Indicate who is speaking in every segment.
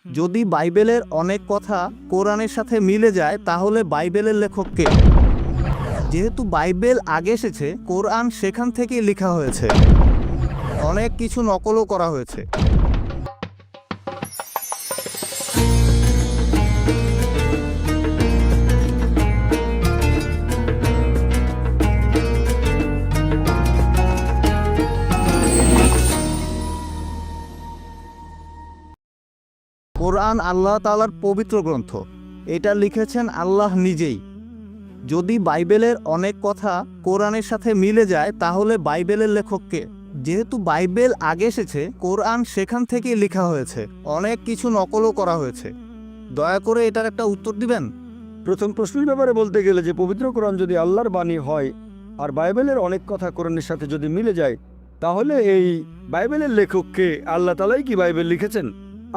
Speaker 1: যদি বাইবেলের অনেক কথা কোরআনের সাথে মিলে যায় তাহলে বাইবেলের লেখক কে? যেহেতু বাইবেল আগে এসেছে, কোরআন সেখান থেকেই লেখা হয়েছে। অনেক কিছু নকলও করা হয়েছে। কোরআন আল্লাহ তাআলার পবিত্র গ্রন্থ। এটা লিখেছেন আল্লাহ নিজেই। যদি বাইবেলের অনেক কথা কোরআনের সাথে মিলে যায় তাহলে বাইবেলের লেখক কে? যেহেতু বাইবেল আগে এসেছে, কোরআন সেখান থেকেই লেখা হয়েছে। অনেক কিছু নকলও করা হয়েছে। দয়া করে এটার একটা উত্তর দিবেন।
Speaker 2: প্রথম প্রশ্নের ব্যাপারে বলতে গেলে যে পবিত্র কোরআন যদি আল্লাহর বাণী হয় আর বাইবেলের অনেক কথা কোরআনের সাথে যদি মিলে যায়, তাহলে এই বাইবেলের লেখককে আল্লাহ তাআলাই কি বাইবেল লিখেছেন?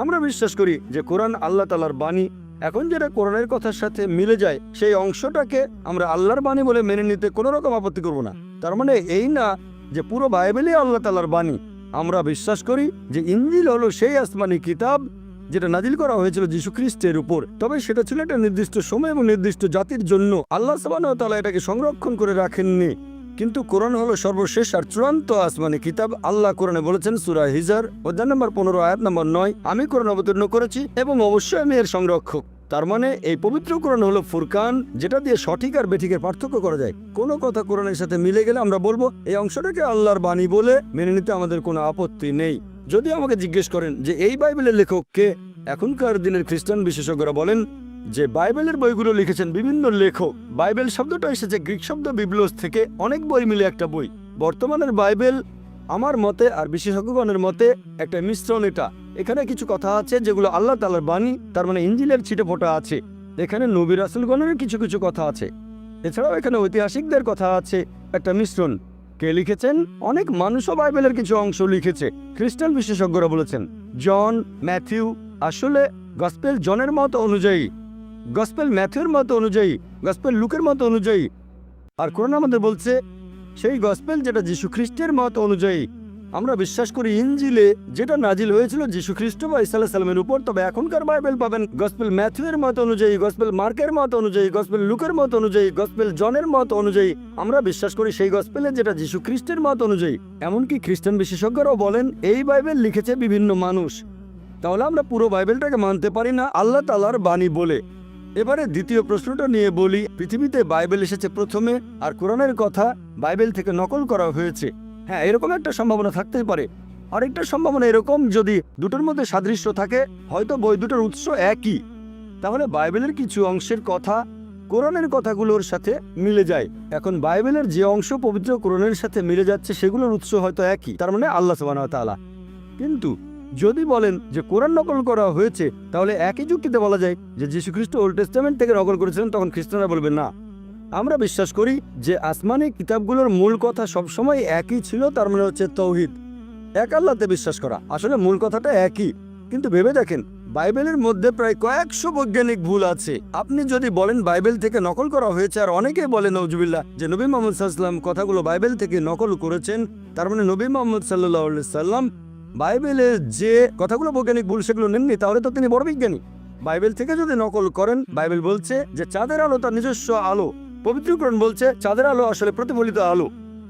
Speaker 2: আমরা বিশ্বাস করি যে কোরআন আল্লাহ তাআলার বাণী। এখন যেটা কোরআনের কথার সাথে মিলে যায় সেই অংশটাকে আমরা আল্লাহর বাণী বলে মেনে নিতে কোনো রকম আপত্তি করব না। তার মানে এই না যে পুরো বাইবেলই আল্লাহ তাআলার বাণী। আমরা বিশ্বাস করি যে ইনজিল হলো সেই আসমানি কিতাব যেটা নাজিল করা হয়েছিল যীশু খ্রিস্টের উপর। তবে সেটা ছিল একটা নির্দিষ্ট সময় এবং নির্দিষ্ট জাতির জন্য। আল্লাহ সুবহানাহু ওয়া তাআলা এটাকে সংরক্ষণ করে রাখেননি। কিন্তু কোরআন হলো সর্বশেষ আর চূড়ান্ত আসমানি কিতাব। আল্লাহ কোরআনে বলেছেন সূরা হিজর অধ্যায় নম্বর 15 আয়াত নম্বর 9, আমি কোরআন অবতীর্ণ করেছি এবং অবশ্যই আমি এর সংরক্ষক। তার মানে এই পবিত্র কোরআন হলো ফুরকান, যেটা দিয়ে সঠিক আর বেঠিকের পার্থক্য করা যায়। কোনো কথা কোরআনের সাথে মিলে গেলে আমরা বলবো এই অংশটাকে আল্লাহর বাণী বলে মেনে নিতে আমাদের কোনো আপত্তি নেই। যদি আমাকে জিজ্ঞেস করেন যে এই বাইবেলের লেখক কে, এখনকার দিনের খ্রিস্টান বিশেষজ্ঞরা বলেন যে বাইবেলের বইগুলো লিখেছেন বিভিন্ন লেখক। বাইবেল শব্দটা এসেছে গ্রিক শব্দ বিবলোস থেকে, অনেক বই মিলে একটা বই। বর্তমানের বাইবেল আমার মতে আর বিশেষজ্ঞগণের মতে একটা মিশ্রণ। এখানে কিছু কথা আছে যেগুলো আল্লাহ তাআলার বাণী, তার মানে ইনজিলের ছিটে ফোঁটা আছে। এখানে নবী রাসূলগণের কিছু কিছু কথা আছে। এছাড়াও এখানে ঐতিহাসিকদের কথা আছে। একটা মিশ্রণ। কে লিখেছেন? অনেক মানুষও বাইবেলের কিছু অংশ লিখেছে। খ্রিস্টান বিশেষজ্ঞরা বলেছেন জন, ম্যাথিউ। আসলে গসপেল জনের মত অনুযায়ী, গসপেল ম্যাথিউর মত অনুযায়ী, গসপেল লুকের মত অনুযায়ী। আর কোরআন আমাদের বলছে সেই গসপেল যেটা যীশু খ্রিস্টের মত অনুযায়ী। আমরা বিশ্বাস করি ইনজিলে যেটা নাজিল হয়েছিল যীশু খ্রিস্ট বা ঈসা আলাইহিস সালামের উপর। তবে এখনকার বাইবেল পাবেন গসপেল ম্যাথিউয়ের মত অনুযায়ী, গসপেল মার্কের মত অনুযায়ী, গসপেল লুকের মত অনুযায়ী, গসপেল জনের মত অনুযায়ী। আমরা বিশ্বাস করি সেই গসপেলে যেটা যীশু খ্রিস্টের মত অনুযায়ী। এমনকি খ্রিস্টান বিশেষজ্ঞরাও বলেন এই বাইবেল লিখেছে বিভিন্ন মানুষ। তাহলে আমরা পুরো বাইবেলটাকে মানতে পারি না আল্লাহ তাআলার বাণী বলে। এবারে দ্বিতীয় প্রশ্নটা নিয়ে বলি। পৃথিবীতে বাইবেল এসেছে প্রথমে আর কোরআনের কথা বাইবেল থেকে নকল করা হয়েছে। হ্যাঁ, এরকম একটা সম্ভাবনা থাকতেই পারে। আরেকটা সম্ভাবনা এরকম, যদি দুটোর মধ্যে সাদৃশ্য থাকে, হয়তো বই দুটোর উৎস একই, তাহলে বাইবেলের কিছু অংশের কথা কোরআনের কথাগুলোর সাথে মিলে যায়। এখন বাইবেলের যে অংশ পবিত্র কোরআনের সাথে মিলে যাচ্ছে সেগুলোর উৎস হয়তো একই, তার মানে আল্লাহ সুবহানাহু ওয়া তাআলা। কিন্তু যদি বলেন যে কোরআন নকল করা হয়েছে, তাহলে একই যুক্তিতে বলা যায় যে যীশু খ্রিস্ট ওল্ড টেস্টামেন্ট থেকে নকল করেছিলেন। তখন খ্রিস্টানরা বলবে না। আমরা বিশ্বাস করি যে আসমানি কিতাবগুলোর মূল কথা সবসময় একই ছিল, তার মানে হচ্ছে তৌহিদ, এক আল্লাহতে বিশ্বাস করা। আসলে মূল কথাটা একই। কিন্তু ভেবে দেখেন, বাইবেলের মধ্যে প্রায় কয়েকশো বৈজ্ঞানিক ভুল আছে। আপনি যদি বলেন বাইবেল থেকে নকল করা হয়েছে, আর অনেকেই বলে নওজুবিল্লাহ যে নবী মুহাম্মদ সাল্লাল্লাহু আলাইহি ওয়াসাল্লাম কথাগুলো বাইবেল থেকে নকল করেছেন, তার মানে নবী মুহাম্মদ সাল্লাল্লাহু আলাইহি ওয়াসাল্লাম বাইবেলের যে কথাগুলো বৈজ্ঞানিক ভুল সেগুলো নেননি, তাহলে তো তিনি বড় বিজ্ঞানী। বাইবেল থেকে যদি নকল করেন, বাইবেল বলছে যে চাঁদের আলো তার নিজস্ব আলো। পবিত্র কোরআন বলছে চাঁদের আলো আসলে প্রতিফলিত আলো।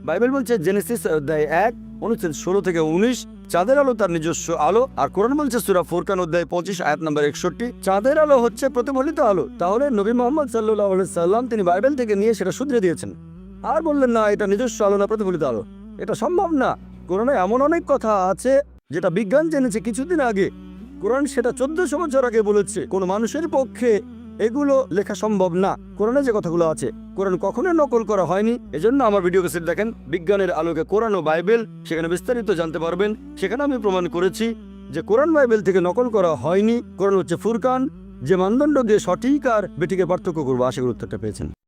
Speaker 2: বাইবেল বলছে জেনেসিস অধ্যায় 1 অনুচ্ছেদ 16 থেকে 19 চাঁদের আলো তার নিজস্ব আলো। আর কোরআন বলছে সূরা ফুরকান অধ্যায় 25 আয়াত নম্বর 61 চাঁদের আলো হচ্ছে প্রতিফলিত আলো। তাহলে নবী মুহাম্মদ সাল্লাল্লাহু আলাইহি সাল্লাম তিনি বাইবেল থেকে নিয়ে সেটা শুধরে দিয়েছেন, আর বললেন না এটা নিজস্ব আলো না প্রতিফলিত আলো। এটা সম্ভব না। কোরআনে এমন অনেক কথা আছে যেটা বিজ্ঞান জেনেছে কিছুদিন আগে। কোরআন সেটা 1400 বছর আগে বলেছে। কোনো মানুষের পক্ষে এগুলো লেখা সম্ভব না। কোরআনে যে কথাগুলো আছে কোরআন কখনোই নকল করা হয়নি। এজন্য আমার ভিডিও ক্যাসেট দেখেন বিজ্ঞানের আলোকে কোরআন ও বাইবেল, সেখানে বিস্তারিত জানতে পারবেন। সেখানে আমি প্রমাণ করেছি যে কোরআন বাইবেল থেকে নকল করা হয়নি। কোরআন হচ্ছে ফুরকান, যে মানদণ্ড দিয়ে সঠিক আর বেঠিকের পার্থক্য করবো। আশা করি উত্তরটা পেয়েছেন।